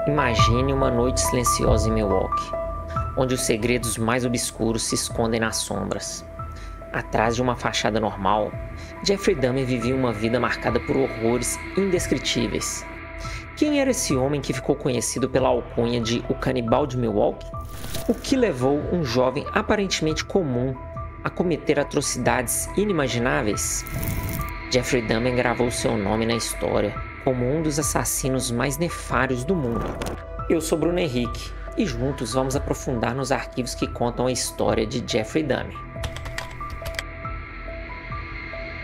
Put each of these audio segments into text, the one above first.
Imagine uma noite silenciosa em Milwaukee, onde os segredos mais obscuros se escondem nas sombras. Atrás de uma fachada normal, Jeffrey Dahmer vivia uma vida marcada por horrores indescritíveis. Quem era esse homem que ficou conhecido pela alcunha de o Canibal de Milwaukee? O que levou um jovem aparentemente comum a cometer atrocidades inimagináveis? Jeffrey Dahmer gravou seu nome na história como um dos assassinos mais nefários do mundo. Eu sou Bruno Henrique e juntos vamos aprofundar nos arquivos que contam a história de Jeffrey Dahmer.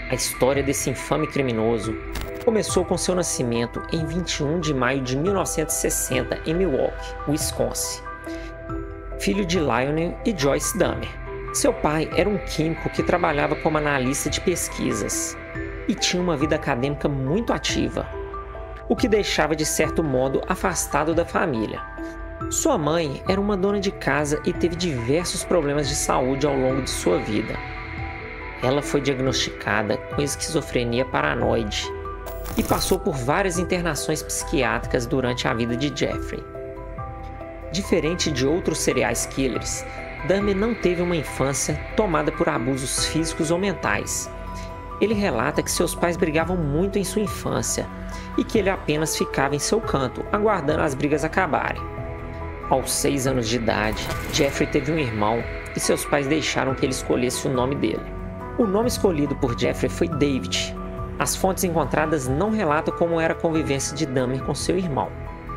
A história desse infame criminoso começou com seu nascimento em 21 de maio de 1960 em Milwaukee, Wisconsin. Filho de Lionel e Joyce Dahmer. Seu pai era um químico que trabalhava como analista de pesquisas e tinha uma vida acadêmica muito ativa, o que deixava de certo modo afastado da família. Sua mãe era uma dona de casa e teve diversos problemas de saúde ao longo de sua vida. Ela foi diagnosticada com esquizofrenia paranoide e passou por várias internações psiquiátricas durante a vida de Jeffrey. Diferente de outros serial killers, Dahmer não teve uma infância tomada por abusos físicos ou mentais. Ele relata que seus pais brigavam muito em sua infância e que ele apenas ficava em seu canto, aguardando as brigas acabarem. Aos 6 anos de idade, Jeffrey teve um irmão e seus pais deixaram que ele escolhesse o nome dele. O nome escolhido por Jeffrey foi David. As fontes encontradas não relatam como era a convivência de Dahmer com seu irmão.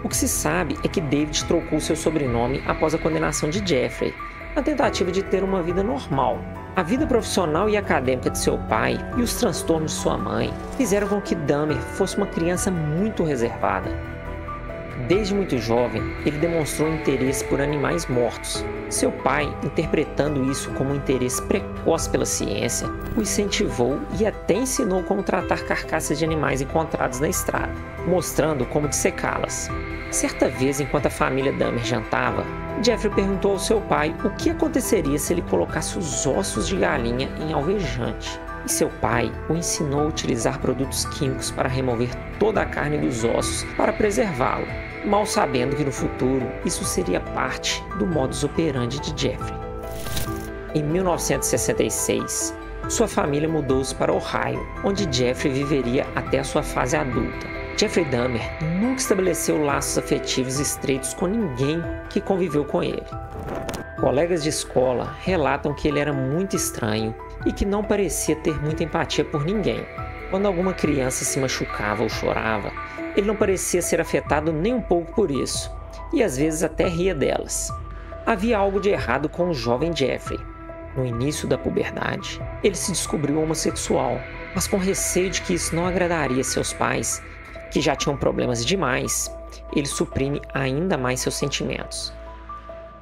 O que se sabe é que David trocou seu sobrenome após a condenação de Jeffrey, na tentativa de ter uma vida normal. A vida profissional e acadêmica de seu pai e os transtornos de sua mãe fizeram com que Dahmer fosse uma criança muito reservada. Desde muito jovem, ele demonstrou interesse por animais mortos. Seu pai, interpretando isso como um interesse precoce pela ciência, o incentivou e até ensinou como tratar carcaças de animais encontrados na estrada, mostrando como dissecá-las. Certa vez, enquanto a família Dahmer jantava, Jeffrey perguntou ao seu pai o que aconteceria se ele colocasse os ossos de galinha em alvejante. E seu pai o ensinou a utilizar produtos químicos para remover toda a carne dos ossos para preservá-lo, mal sabendo que no futuro isso seria parte do modus operandi de Jeffrey. Em 1966, sua família mudou-se para Ohio, onde Jeffrey viveria até a sua fase adulta. Jeffrey Dahmer nunca estabeleceu laços afetivos estreitos com ninguém que conviveu com ele. Colegas de escola relatam que ele era muito estranho e que não parecia ter muita empatia por ninguém. Quando alguma criança se machucava ou chorava, ele não parecia ser afetado nem um pouco por isso, e às vezes até ria delas. Havia algo de errado com o jovem Jeffrey. No início da puberdade, ele se descobriu homossexual, mas com receio de que isso não agradaria seus pais, que já tinham problemas demais, ele suprime ainda mais seus sentimentos.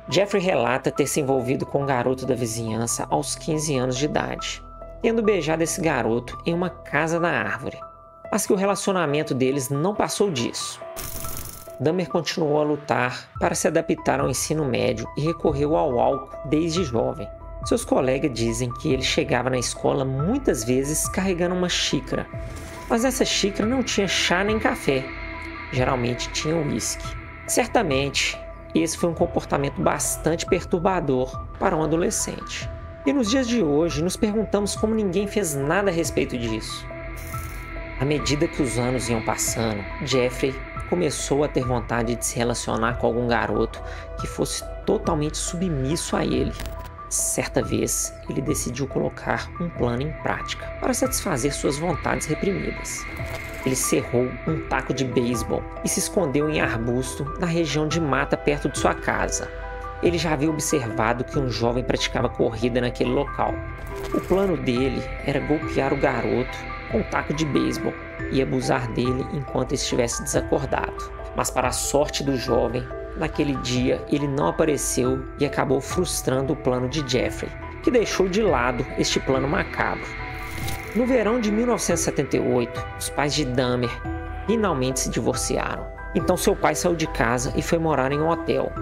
Jeffrey relata ter se envolvido com um garoto da vizinhança aos 15 anos de idade, tendo beijado esse garoto em uma casa na árvore, mas que o relacionamento deles não passou disso. Dahmer continuou a lutar para se adaptar ao ensino médio e recorreu ao álcool desde jovem. Seus colegas dizem que ele chegava na escola muitas vezes carregando uma xícara, mas essa xícara não tinha chá nem café, geralmente tinha uísque. Certamente, esse foi um comportamento bastante perturbador para um adolescente. E nos dias de hoje, nos perguntamos como ninguém fez nada a respeito disso. À medida que os anos iam passando, Jeffrey começou a ter vontade de se relacionar com algum garoto que fosse totalmente submisso a ele. Certa vez, ele decidiu colocar um plano em prática para satisfazer suas vontades reprimidas. Ele cerrou um taco de beisebol e se escondeu em arbusto na região de mata perto de sua casa. Ele já havia observado que um jovem praticava corrida naquele local. O plano dele era golpear o garoto com um taco de beisebol e abusar dele enquanto estivesse desacordado. Mas para a sorte do jovem, naquele dia ele não apareceu e acabou frustrando o plano de Jeffrey, que deixou de lado este plano macabro. No verão de 1978, os pais de Dahmer finalmente se divorciaram. Então seu pai saiu de casa e foi morar em um hotel.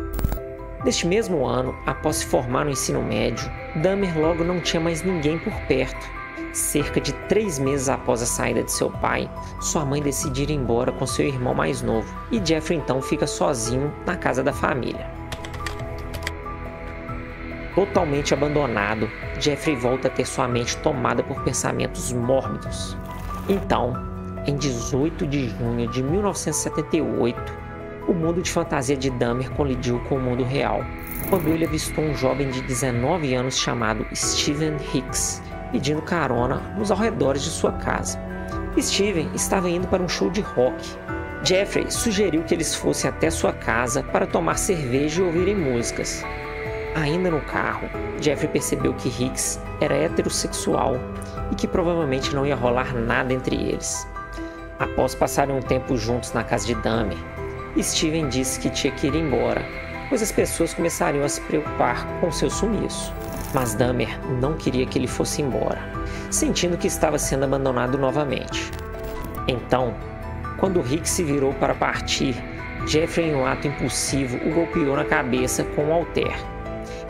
Neste mesmo ano, após se formar no ensino médio, Dahmer logo não tinha mais ninguém por perto Cerca de 3 meses após a saída de seu pai, sua mãe decide ir embora com seu irmão mais novo e Jeffrey então fica sozinho na casa da família. Totalmente abandonado, Jeffrey volta a ter sua mente tomada por pensamentos mórbidos. Então, em 18 de junho de 1978, o mundo de fantasia de Dahmer colidiu com o mundo real, quando ele avistou um jovem de 19 anos chamado Steven Hicks, pedindo carona nos arredores de sua casa. Steven estava indo para um show de rock. Jeffrey sugeriu que eles fossem até sua casa para tomar cerveja e ouvirem músicas. Ainda no carro, Jeffrey percebeu que Hicks era heterossexual e que provavelmente não ia rolar nada entre eles. Após passarem um tempo juntos na casa de Dahmer, Steven disse que tinha que ir embora, pois as pessoas começariam a se preocupar com seu sumiço. Mas Dahmer não queria que ele fosse embora, sentindo que estava sendo abandonado novamente. Então, quando Hicks se virou para partir, Jeffrey, em um ato impulsivo, o golpeou na cabeça com um halter.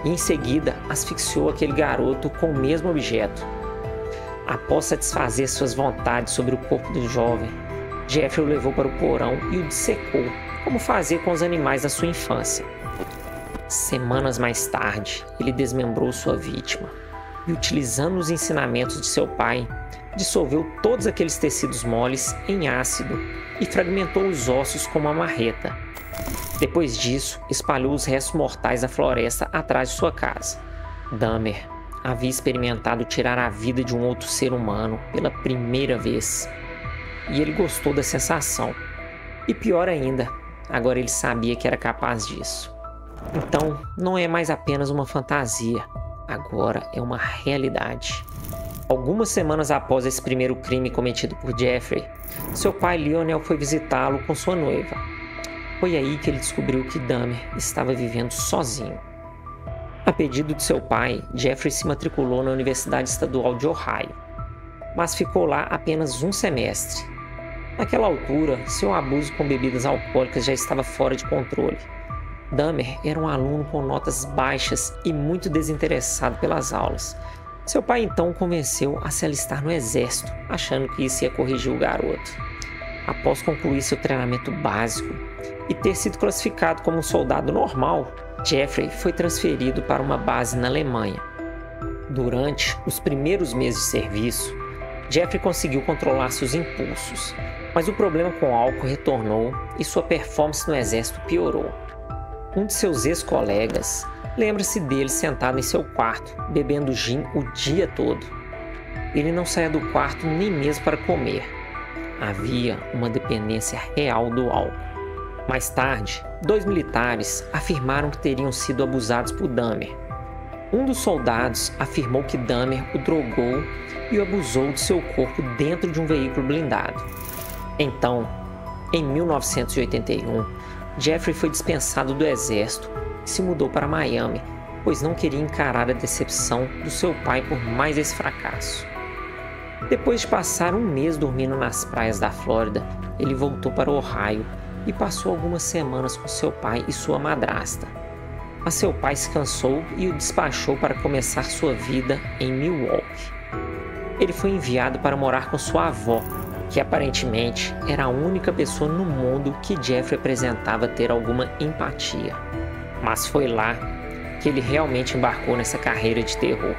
E em seguida asfixiou aquele garoto com o mesmo objeto. Após satisfazer suas vontades sobre o corpo do jovem, Jeffrey o levou para o porão e o dissecou, como fazia com os animais da sua infância. Semanas mais tarde, ele desmembrou sua vítima e, utilizando os ensinamentos de seu pai, dissolveu todos aqueles tecidos moles em ácido e fragmentou os ossos com uma marreta. Depois disso, espalhou os restos mortais da floresta atrás de sua casa. Dahmer havia experimentado tirar a vida de um outro ser humano pela primeira vez. E ele gostou da sensação. E pior ainda, agora ele sabia que era capaz disso. Então, não é mais apenas uma fantasia, agora é uma realidade. Algumas semanas após esse primeiro crime cometido por Jeffrey, seu pai Lionel foi visitá-lo com sua noiva. Foi aí que ele descobriu que Dahmer estava vivendo sozinho. A pedido de seu pai, Jeffrey se matriculou na Universidade Estadual de Ohio, mas ficou lá apenas um semestre. Naquela altura, seu abuso com bebidas alcoólicas já estava fora de controle. Dahmer era um aluno com notas baixas e muito desinteressado pelas aulas. Seu pai então o convenceu a se alistar no exército, achando que isso ia corrigir o garoto. Após concluir seu treinamento básico e ter sido classificado como um soldado normal, Jeffrey foi transferido para uma base na Alemanha. Durante os primeiros meses de serviço, Jeffrey conseguiu controlar seus impulsos, mas o problema com o álcool retornou e sua performance no exército piorou. Um de seus ex-colegas lembra-se dele sentado em seu quarto, bebendo gin o dia todo. Ele não saía do quarto nem mesmo para comer. Havia uma dependência real do álcool. Mais tarde, 2 militares afirmaram que teriam sido abusados por Dahmer. Um dos soldados afirmou que Dahmer o drogou e o abusou de seu corpo dentro de um veículo blindado. Então, em 1981, Jeffrey foi dispensado do exército e se mudou para Miami, pois não queria encarar a decepção do seu pai por mais esse fracasso. Depois de passar um mês dormindo nas praias da Flórida, ele voltou para Ohio e passou algumas semanas com seu pai e sua madrasta. Mas seu pai se cansou e o despachou para começar sua vida em Milwaukee. Ele foi enviado para morar com sua avó, que aparentemente era a única pessoa no mundo que Jeffrey apresentava ter alguma empatia. Mas foi lá que ele realmente embarcou nessa carreira de terror.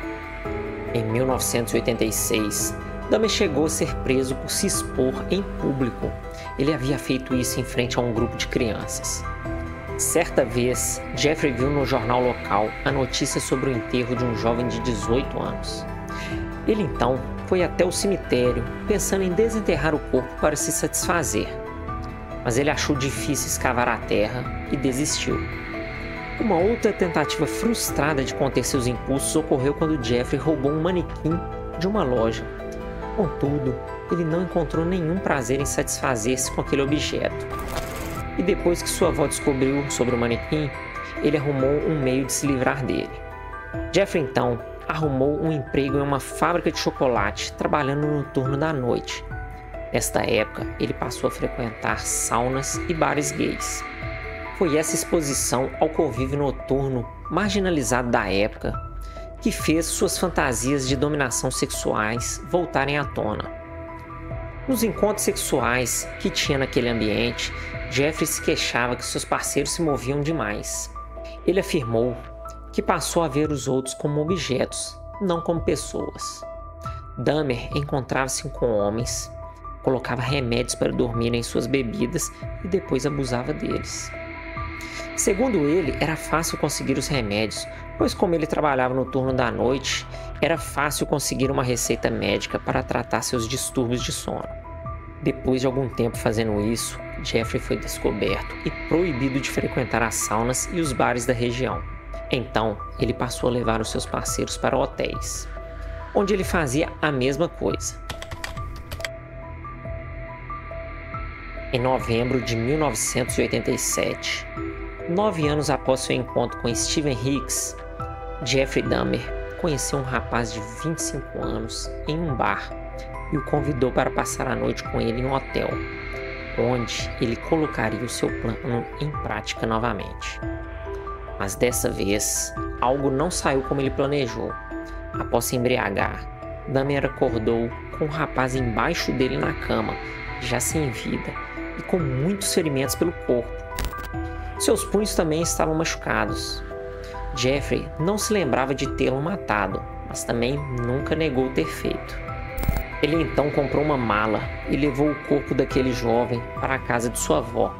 Em 1986, Dahmer chegou a ser preso por se expor em público. Ele havia feito isso em frente a um grupo de crianças. Certa vez, Jeffrey viu no jornal local a notícia sobre o enterro de um jovem de 18 anos. Ele então foi até o cemitério, pensando em desenterrar o corpo para se satisfazer. Mas ele achou difícil escavar a terra e desistiu. Uma outra tentativa frustrada de conter seus impulsos ocorreu quando Jeffrey roubou um manequim de uma loja. Contudo, ele não encontrou nenhum prazer em satisfazer-se com aquele objeto. E depois que sua avó descobriu sobre o manequim, ele arrumou um meio de se livrar dele. Jeffrey então arrumou um emprego em uma fábrica de chocolate, trabalhando no turno da noite. Nesta época, ele passou a frequentar saunas e bares gays. Foi essa exposição ao convívio noturno marginalizado da época que fez suas fantasias de dominação sexuais voltarem à tona. Nos encontros sexuais que tinha naquele ambiente, Jeffrey se queixava que seus parceiros se moviam demais. Ele afirmou que passou a ver os outros como objetos, não como pessoas. Dahmer encontrava-se com homens, colocava remédios para dormir em suas bebidas e depois abusava deles. Segundo ele, era fácil conseguir os remédios, pois como ele trabalhava no turno da noite, era fácil conseguir uma receita médica para tratar seus distúrbios de sono. Depois de algum tempo fazendo isso, Jeffrey foi descoberto e proibido de frequentar as saunas e os bares da região. Então, ele passou a levar os seus parceiros para hotéis, onde ele fazia a mesma coisa. Em novembro de 1987, 9 anos após seu encontro com Steven Hicks, Jeffrey Dahmer conheceu um rapaz de 25 anos em um bar e o convidou para passar a noite com ele em um hotel, onde ele colocaria o seu plano em prática novamente. Mas dessa vez, algo não saiu como ele planejou. Após se embriagar, Dahmer acordou com o rapaz embaixo dele na cama, já sem vida e com muitos ferimentos pelo corpo. Seus punhos também estavam machucados. Jeffrey não se lembrava de tê-lo matado, mas também nunca negou ter feito. Ele então comprou uma mala e levou o corpo daquele jovem para a casa de sua avó.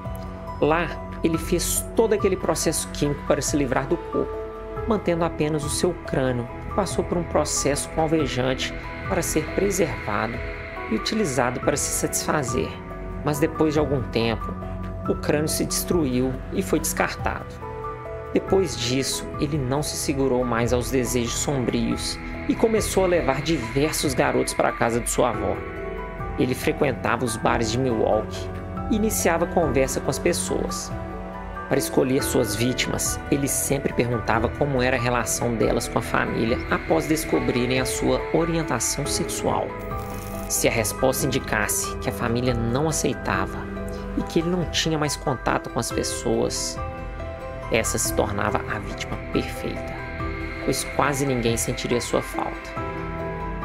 Lá, ele fez todo aquele processo químico para se livrar do corpo, mantendo apenas o seu crânio, que passou por um processo com alvejante para ser preservado e utilizado para se satisfazer. Mas depois de algum tempo, o crânio se destruiu e foi descartado. Depois disso, ele não se segurou mais aos desejos sombrios e começou a levar diversos garotos para a casa de sua avó. Ele frequentava os bares de Milwaukee e iniciava conversa com as pessoas. Para escolher suas vítimas, ele sempre perguntava como era a relação delas com a família após descobrirem a sua orientação sexual. Se a resposta indicasse que a família não aceitava e que ele não tinha mais contato com as pessoas, essa se tornava a vítima perfeita, pois quase ninguém sentiria sua falta.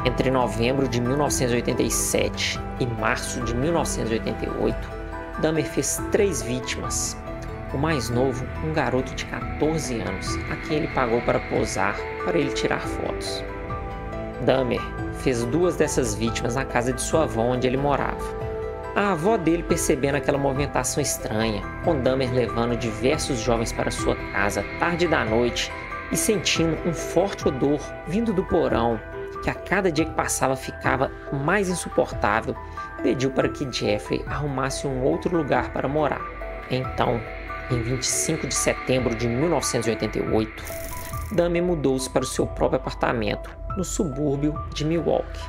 Entre novembro de 1987 e março de 1988, Dahmer fez 3 vítimas. O mais novo, um garoto de 14 anos, a quem ele pagou para posar para ele tirar fotos. Dahmer fez 2 dessas vítimas na casa de sua avó onde ele morava. A avó dele, percebendo aquela movimentação estranha, com Dahmer levando diversos jovens para sua casa tarde da noite e sentindo um forte odor vindo do porão, que a cada dia que passava ficava mais insuportável, pediu para que Jeffrey arrumasse um outro lugar para morar. Então, em 25 de setembro de 1988, Dahmer mudou-se para o seu próprio apartamento, no subúrbio de Milwaukee.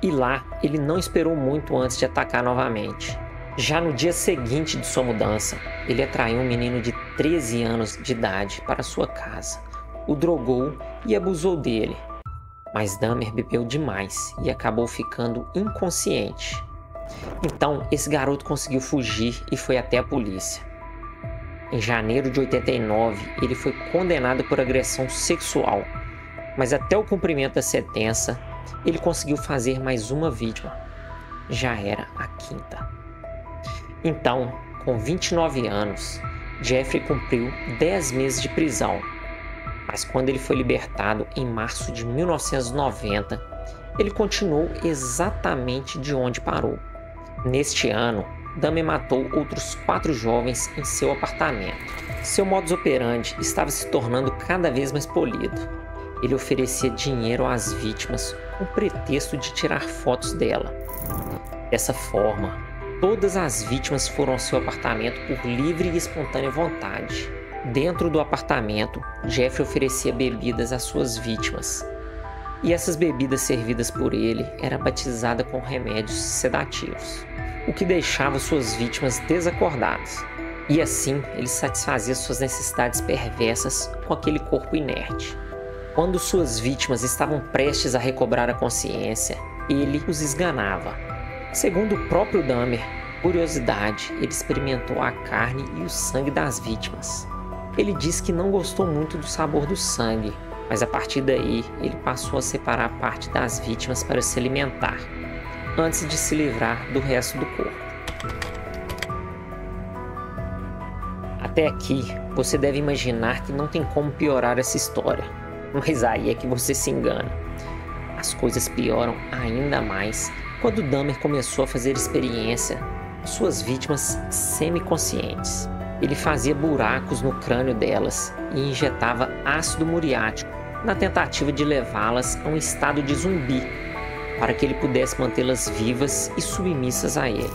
E lá, ele não esperou muito antes de atacar novamente. Já no dia seguinte de sua mudança, ele atraiu um menino de 13 anos de idade para sua casa, o drogou e abusou dele. Mas Dahmer bebeu demais e acabou ficando inconsciente. Então, esse garoto conseguiu fugir e foi até a polícia. Em janeiro de 89, ele foi condenado por agressão sexual, mas até o cumprimento da sentença, ele conseguiu fazer mais uma vítima. Já era a 5ª. Então, com 29 anos, Jeffrey cumpriu 10 meses de prisão. Mas quando ele foi libertado em março de 1990, ele continuou exatamente de onde parou. Neste ano, Dahmer matou outros 4 jovens em seu apartamento. Seu modus operandi estava se tornando cada vez mais polido. Ele oferecia dinheiro às vítimas com o pretexto de tirar fotos dela. Dessa forma, todas as vítimas foram ao seu apartamento por livre e espontânea vontade. Dentro do apartamento, Jeffrey oferecia bebidas às suas vítimas. E essas bebidas servidas por ele eram batizadas com remédios sedativos, o que deixava suas vítimas desacordadas. E assim, ele satisfazia suas necessidades perversas com aquele corpo inerte. Quando suas vítimas estavam prestes a recobrar a consciência, ele os esganava. Segundo o próprio Dahmer, curiosidade, ele experimentou a carne e o sangue das vítimas. Ele disse que não gostou muito do sabor do sangue, mas a partir daí ele passou a separar parte das vítimas para se alimentar, antes de se livrar do resto do corpo. Até aqui, você deve imaginar que não tem como piorar essa história, mas aí é que você se engana. As coisas pioram ainda mais quando Dahmer começou a fazer experiência com suas vítimas semiconscientes. Ele fazia buracos no crânio delas e injetava ácido muriático na tentativa de levá-las a um estado de zumbi, para que ele pudesse mantê-las vivas e submissas a ele.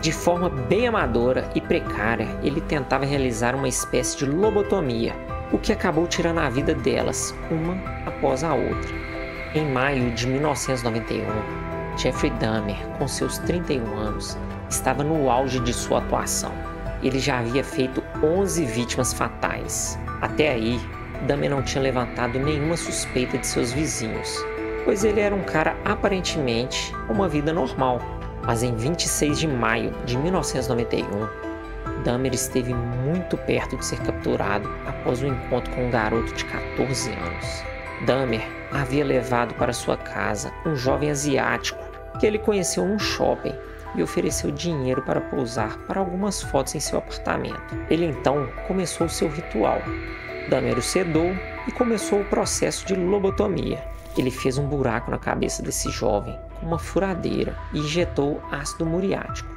De forma bem amadora e precária, ele tentava realizar uma espécie de lobotomia, o que acabou tirando a vida delas, uma após a outra. Em maio de 1991, Jeffrey Dahmer, com seus 31 anos, estava no auge de sua atuação. Ele já havia feito 11 vítimas fatais. Até aí, Dahmer não tinha levantado nenhuma suspeita de seus vizinhos, pois ele era um cara aparentemente com uma vida normal. Mas em 26 de maio de 1991, Dahmer esteve muito perto de ser capturado após um encontro com um garoto de 14 anos. Dahmer havia levado para sua casa um jovem asiático que ele conheceu num shopping e ofereceu dinheiro para pousar para algumas fotos em seu apartamento. Ele então começou seu ritual. Dahmer o sedou e começou o processo de lobotomia. Ele fez um buraco na cabeça desse jovem com uma furadeira e injetou ácido muriático.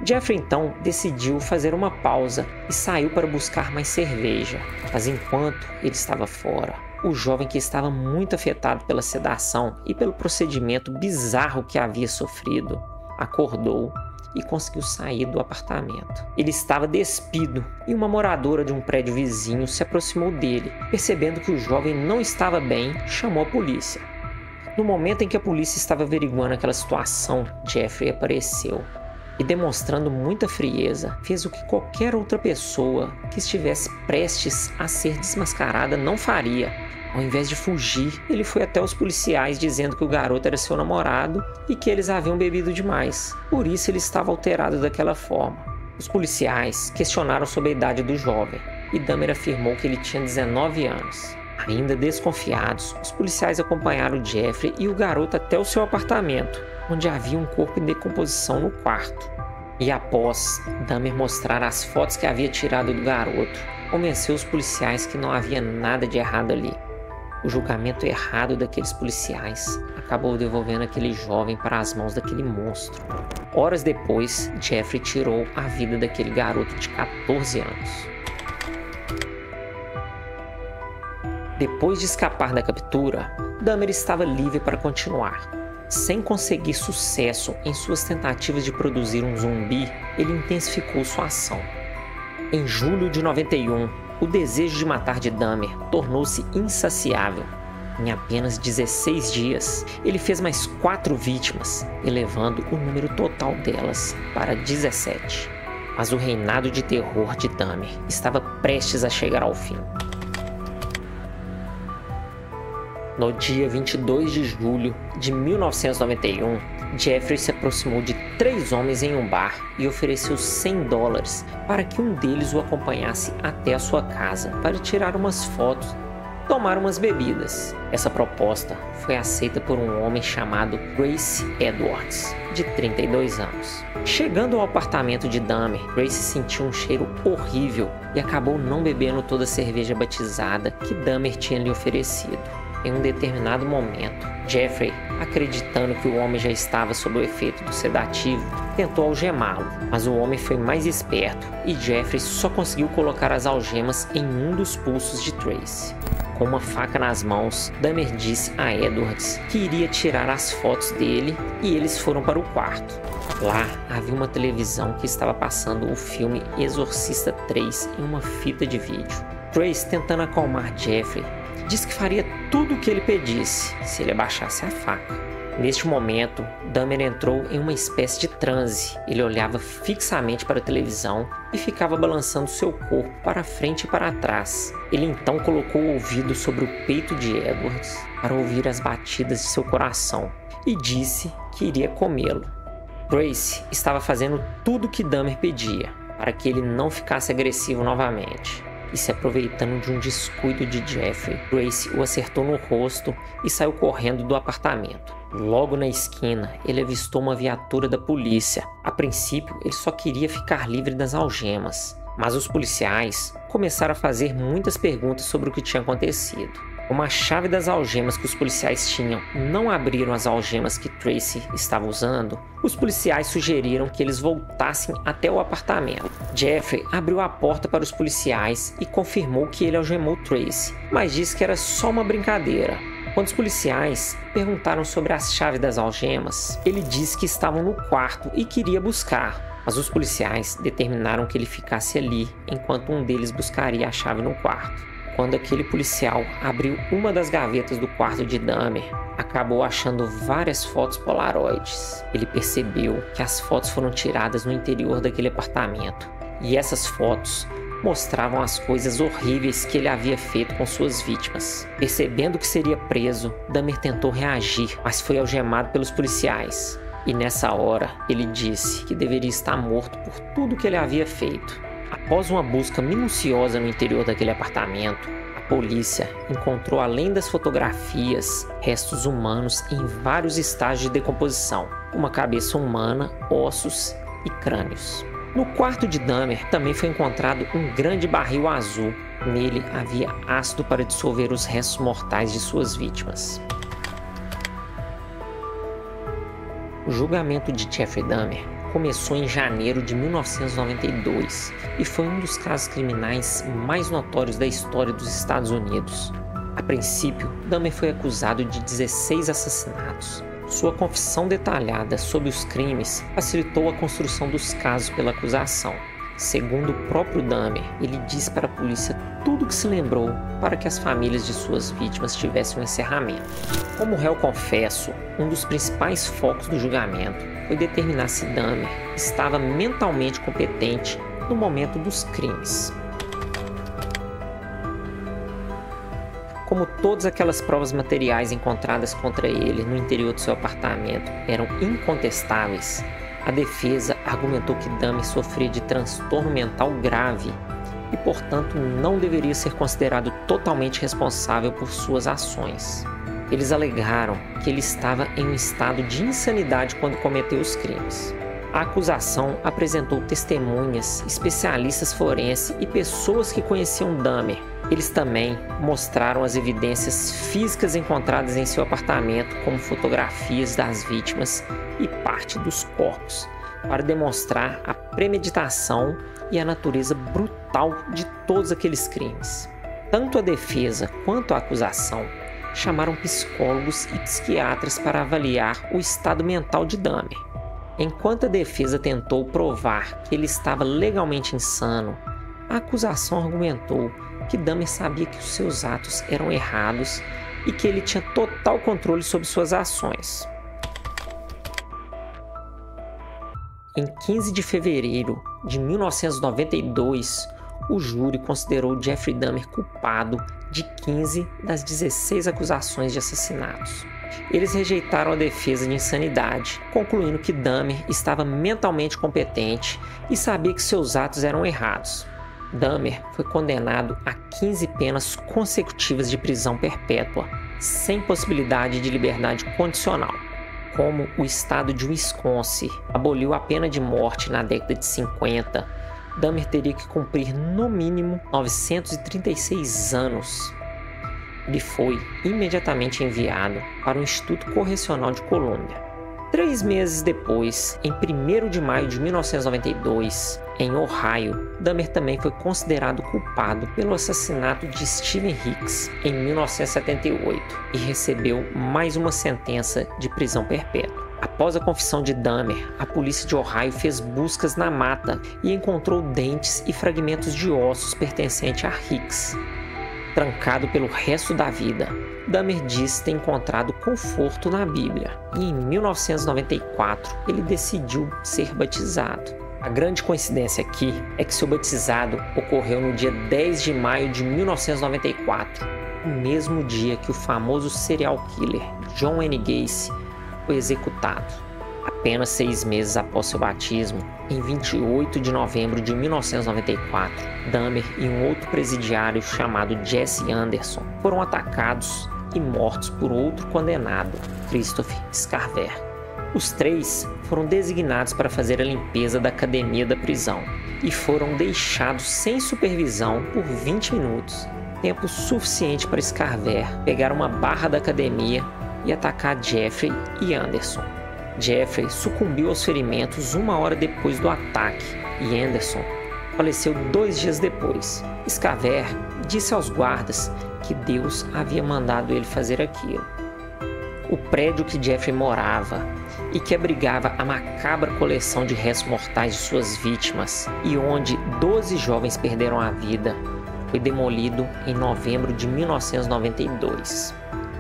Jeffrey então decidiu fazer uma pausa e saiu para buscar mais cerveja, mas enquanto ele estava fora, o jovem, que estava muito afetado pela sedação e pelo procedimento bizarro que havia sofrido, acordou e conseguiu sair do apartamento. Ele estava despido e uma moradora de um prédio vizinho se aproximou dele. Percebendo que o jovem não estava bem, chamou a polícia. No momento em que a polícia estava averiguando aquela situação, Jeffrey apareceu e, demonstrando muita frieza, fez o que qualquer outra pessoa que estivesse prestes a ser desmascarada não faria. Ao invés de fugir, ele foi até os policiais dizendo que o garoto era seu namorado e que eles haviam bebido demais. Por isso ele estava alterado daquela forma. Os policiais questionaram sobre a idade do jovem e Dahmer afirmou que ele tinha 19 anos. Ainda desconfiados, os policiais acompanharam Jeffrey e o garoto até o seu apartamento, onde havia um corpo em decomposição no quarto. E após Dahmer mostrar as fotos que havia tirado do garoto, convenceu os policiais que não havia nada de errado ali. O julgamento errado daqueles policiais acabou devolvendo aquele jovem para as mãos daquele monstro. Horas depois, Jeffrey tirou a vida daquele garoto de 14 anos. Depois de escapar da captura, Dahmer estava livre para continuar. Sem conseguir sucesso em suas tentativas de produzir um zumbi, ele intensificou sua ação. Em julho de 91, o desejo de matar de Dahmer tornou-se insaciável. Em apenas 16 dias, ele fez mais 4 vítimas, elevando o número total delas para 17. Mas o reinado de terror de Dahmer estava prestes a chegar ao fim. No dia 22 de julho de 1991, Jeffrey se aproximou de 3 homens em um bar e ofereceu $100 para que um deles o acompanhasse até a sua casa para tirar umas fotos e tomar umas bebidas. Essa proposta foi aceita por um homem chamado Grace Edwards, de 32 anos. Chegando ao apartamento de Dahmer, Grace sentiu um cheiro horrível e acabou não bebendo toda a cerveja batizada que Dahmer tinha lhe oferecido. Em um determinado momento, Jeffrey, acreditando que o homem já estava sob o efeito do sedativo, tentou algemá-lo, mas o homem foi mais esperto e Jeffrey só conseguiu colocar as algemas em um dos pulsos de Tracy. Com uma faca nas mãos, Dahmer disse a Edwards que iria tirar as fotos dele e eles foram para o quarto. Lá havia uma televisão que estava passando o filme Exorcista 3 em uma fita de vídeo. Tracy, tentando acalmar Jeffrey, disse que faria tudo o que ele pedisse se ele abaixasse a faca. Neste momento, Dahmer entrou em uma espécie de transe. Ele olhava fixamente para a televisão e ficava balançando seu corpo para frente e para trás. Ele então colocou o ouvido sobre o peito de Edwards para ouvir as batidas de seu coração e disse que iria comê-lo. Grace estava fazendo tudo o que Dahmer pedia para que ele não ficasse agressivo novamente. e se aproveitando de um descuido de Jeffrey, Tracy o acertou no rosto e saiu correndo do apartamento. Logo na esquina, ele avistou uma viatura da polícia. A princípio, ele só queria ficar livre das algemas, mas os policiais começaram a fazer muitas perguntas sobre o que tinha acontecido. Como a chave das algemas que os policiais tinham não abriram as algemas que Tracy estava usando, os policiais sugeriram que eles voltassem até o apartamento. Jeffrey abriu a porta para os policiais e confirmou que ele algemou Tracy, mas disse que era só uma brincadeira. Quando os policiais perguntaram sobre as chaves das algemas, ele disse que estavam no quarto e queria buscar, mas os policiais determinaram que ele ficasse ali enquanto um deles buscaria a chave no quarto. Quando aquele policial abriu uma das gavetas do quarto de Dahmer, acabou achando várias fotos polaroides. Ele percebeu que as fotos foram tiradas no interior daquele apartamento, e essas fotos mostravam as coisas horríveis que ele havia feito com suas vítimas. Percebendo que seria preso, Dahmer tentou reagir, mas foi algemado pelos policiais. E nessa hora, ele disse que deveria estar morto por tudo que ele havia feito. Após uma busca minuciosa no interior daquele apartamento, a polícia encontrou, além das fotografias, restos humanos em vários estágios de decomposição, uma cabeça humana, ossos e crânios. No quarto de Dahmer também foi encontrado um grande barril azul. Nele havia ácido para dissolver os restos mortais de suas vítimas. O julgamento de Jeffrey Dahmer começou em janeiro de 1992 e foi um dos casos criminais mais notórios da história dos Estados Unidos. A princípio, Dahmer foi acusado de 16 assassinatos. Sua confissão detalhada sobre os crimes facilitou a construção dos casos pela acusação. Segundo o próprio Dahmer, ele disse para a polícia tudo o que se lembrou para que as famílias de suas vítimas tivessem um encerramento. Como réu confesso, um dos principais focos do julgamento foi determinar se Dahmer estava mentalmente competente no momento dos crimes. Como todas aquelas provas materiais encontradas contra ele no interior do seu apartamento eram incontestáveis, a defesa argumentou que Dahmer sofria de transtorno mental grave e, portanto, não deveria ser considerado totalmente responsável por suas ações. Eles alegaram que ele estava em um estado de insanidade quando cometeu os crimes. A acusação apresentou testemunhas, especialistas forenses e pessoas que conheciam Dahmer. Eles também mostraram as evidências físicas encontradas em seu apartamento, como fotografias das vítimas e parte dos corpos, para demonstrar a premeditação e a natureza brutal de todos aqueles crimes. Tanto a defesa quanto a acusação chamaram psicólogos e psiquiatras para avaliar o estado mental de Dahmer. Enquanto a defesa tentou provar que ele estava legalmente insano, a acusação argumentou que Dahmer sabia que os seus atos eram errados e que ele tinha total controle sobre suas ações. Em 15 de fevereiro de 1992, o júri considerou Jeffrey Dahmer culpado de 15 das 16 acusações de assassinatos. Eles rejeitaram a defesa de insanidade, concluindo que Dahmer estava mentalmente competente e sabia que seus atos eram errados. Dahmer foi condenado a 15 penas consecutivas de prisão perpétua, sem possibilidade de liberdade condicional. Como o estado de Wisconsin aboliu a pena de morte na década de 50, Dahmer teria que cumprir no mínimo 936 anos. Ele foi imediatamente enviado para o Instituto Correcional de Colômbia. 3 meses depois, em 1º de maio de 1992, em Ohio, Dahmer também foi considerado culpado pelo assassinato de Steven Hicks em 1978 e recebeu mais uma sentença de prisão perpétua. Após a confissão de Dahmer, a polícia de Ohio fez buscas na mata e encontrou dentes e fragmentos de ossos pertencentes a Hicks. Trancado pelo resto da vida, Dahmer diz ter encontrado conforto na Bíblia e em 1994 ele decidiu ser batizado. A grande coincidência aqui é que seu batizado ocorreu no dia 10 de maio de 1994, o mesmo dia que o famoso serial killer John Wayne Gacy foi executado. A apenas 6 meses após seu batismo, em 28 de novembro de 1994, Dahmer e um outro presidiário chamado Jesse Anderson foram atacados e mortos por outro condenado, Christopher Scarver. Os 3 foram designados para fazer a limpeza da academia da prisão e foram deixados sem supervisão por 20 minutos, tempo suficiente para Scarver pegar uma barra da academia e atacar Jeffrey e Anderson. Jeffrey sucumbiu aos ferimentos 1 hora depois do ataque e Anderson faleceu 2 dias depois. Scarver disse aos guardas que Deus havia mandado ele fazer aquilo. O prédio que Jeffrey morava e que abrigava a macabra coleção de restos mortais de suas vítimas e onde 12 jovens perderam a vida, foi demolido em novembro de 1992.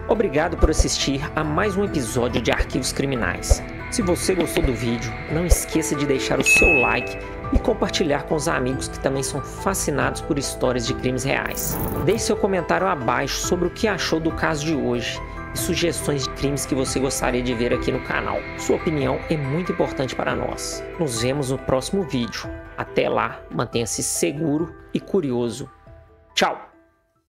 Obrigado por assistir a mais um episódio de Arquivos Criminais. Se você gostou do vídeo, não esqueça de deixar o seu like e compartilhar com os amigos que também são fascinados por histórias de crimes reais. Deixe seu comentário abaixo sobre o que achou do caso de hoje e sugestões de crimes que você gostaria de ver aqui no canal. Sua opinião é muito importante para nós. Nos vemos no próximo vídeo. Até lá, mantenha-se seguro e curioso. Tchau!